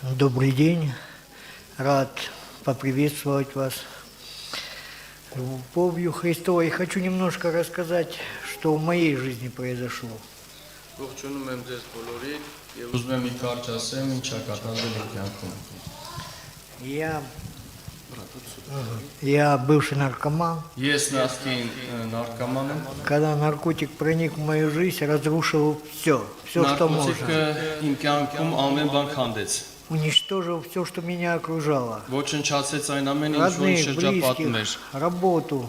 Добрый день, рад поприветствовать вас любовью Христовой. Хочу немножко рассказать, что в моей жизни произошло. Я бывший наркоман. Когда наркотик проник в мою жизнь, разрушил все, что можно. Уничтожил все, что меня окружало. Родных, близких, работу.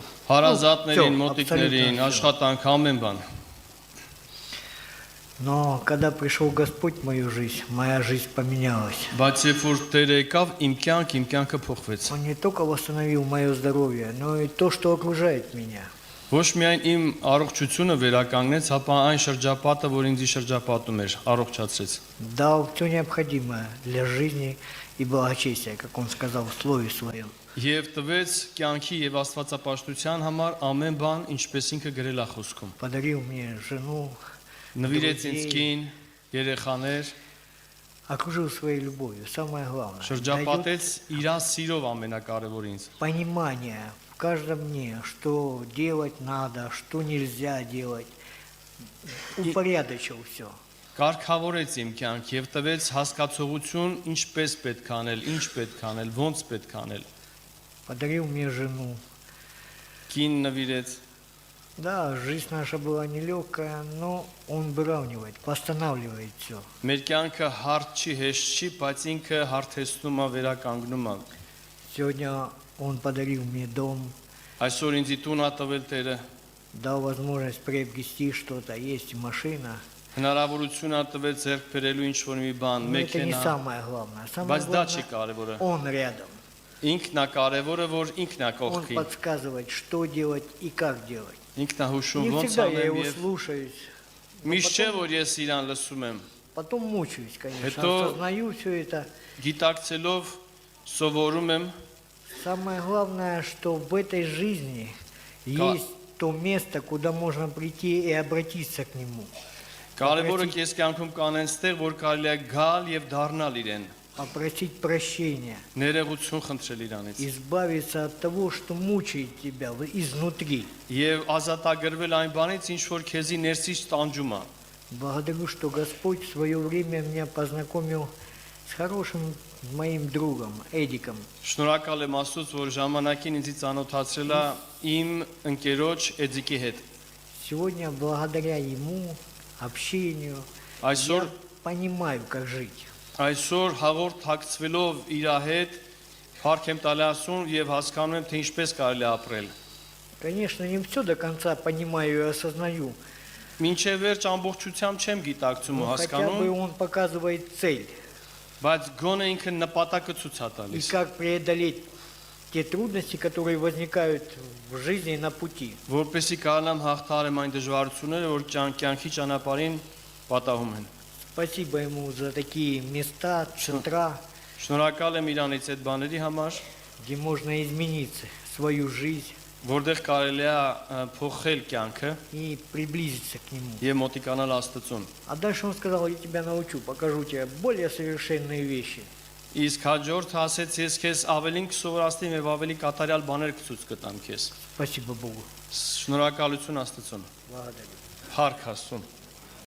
Но когда пришел Господь в мою жизнь, моя жизнь поменялась. Он не только восстановил мое здоровье, но и то, что окружает меня. Ոչ միայն իմ առողջությունը վերականգնեց, հապա այն շրջապատը, որ ինձ շրջապատում էր, առողջացրեց։ Дал все необходимое для жизни и благочестия, как он сказал в слове своем. Եվ տվեց կյանքի եւ աստվածապաշտության համար ամեն բան, ինչպես ինքը գրել է խոսքում։ Подарил мне жену, Նվիրեց ինձ կին, երեխաներ, окружил своей любовью, самое главное. շրջապատեց իր սիրով ամենակարևոր ինձ։ Понимание в каждом дне, что делать надо, что нельзя делать. Упорядочил все. Կարգավորեց իմ կյանք եւ տվեց հասկացողություն, ինչպես պետք անել, ինչ պետք անել, ոնց պետք անել։ Подарил мне жену. Կին նվիրեց։ Да, жизнь наша была нелегкая, но он выравнивает, восстанавливает все. Մեր կյանքը հարթ չի, հեշտ չի, բայց ինքը հարթեցնում է, վերականգնում է։ Сегодня он подарил мне дом, Այսօր ինձ տուն է տվել Տերը, дал возможность приобрести что-то, есть машина. հնարավորություն է տվել ձեռք բերելու ինչ-որ մի բան, Но это не մեքենա, самое главное. Самое բայց դա չի главное, կարևորը։ он рядом. Ինքն է կարևորը, որ ինքն է Он կողքին։ подсказывает, что делать и как делать. Ինքն է հուշում Не ոնց всегда я անեմ его եւ слушаюсь. միշտ չէ որ ես իրան լսում եմ։ Потом мучаюсь, конечно, Это- осознаю все это. Գիտակցելով սովորում եմ, Самое главное, что в этой жизни есть то место, куда можно прийти и обратиться к нему. կարևորը ես կյանքում կանեն ստեղ, որ կարելի է գալ եւ դառնալ իրեն, Попросить прощения. ներողություն խնդրել իրանից Избавиться от того, что мучает тебя изнутри. եւ ազատագրվել այն բանից, ինչ որ քեզի ներսից տանջում է։ Благодарю, что Господь в свое время меня познакомил с хорошим моим другом, Эдиком. Շնորհակալ եմ Աստծուց, որ ժամանակին ինձ ծանոթացրել է իմ ընկերոջ Էդիկի հետ։ Сегодня, благодаря ему, общению, Այսօր я понимаю, как жить. այսօր հաղորդ հագցվելով իր հետ հարկ եմ տալի ասում եւ հասկանում եմ, թե ինչպես կարելի է ապրել։ Конечно, не все до конца понимаю и осознаю, Մինչև վերջ ամբողջությամբ չեմ գիտակցում ու но хотя бы հասկանում, он показывает цель. բայց գոնե ինքը նպատակը ցույց է И տալիս։ как преодолеть те трудности, которые возникают в жизни на пути. Որպեսզի կարողանամ հաղթահարեմ այն դժվարությունները, որ կյանքի ճանապարհին պատահում են։ Спасибо ему за такие места, центра, Շնորհակալ եմ իրանից այդ баների համար, где можно изменить свою жизнь որտեղ կարելի է փոխել կյանքը и приблизиться к нему. եւ մոտիկանալ Աստծուն։ А дальше он сказал, я тебя научу, покажу тебе более совершенные вещи. Իսկ հաջորդ ասեց ես քեզ ավելին կսովորացնեմ եւ ավելի կատարյալ բաներ կցույց կտամ քեզ։ Спасибо Богу. Շնորհակալություն Աստծուն։ Благодарю. Փառք Աստծուն։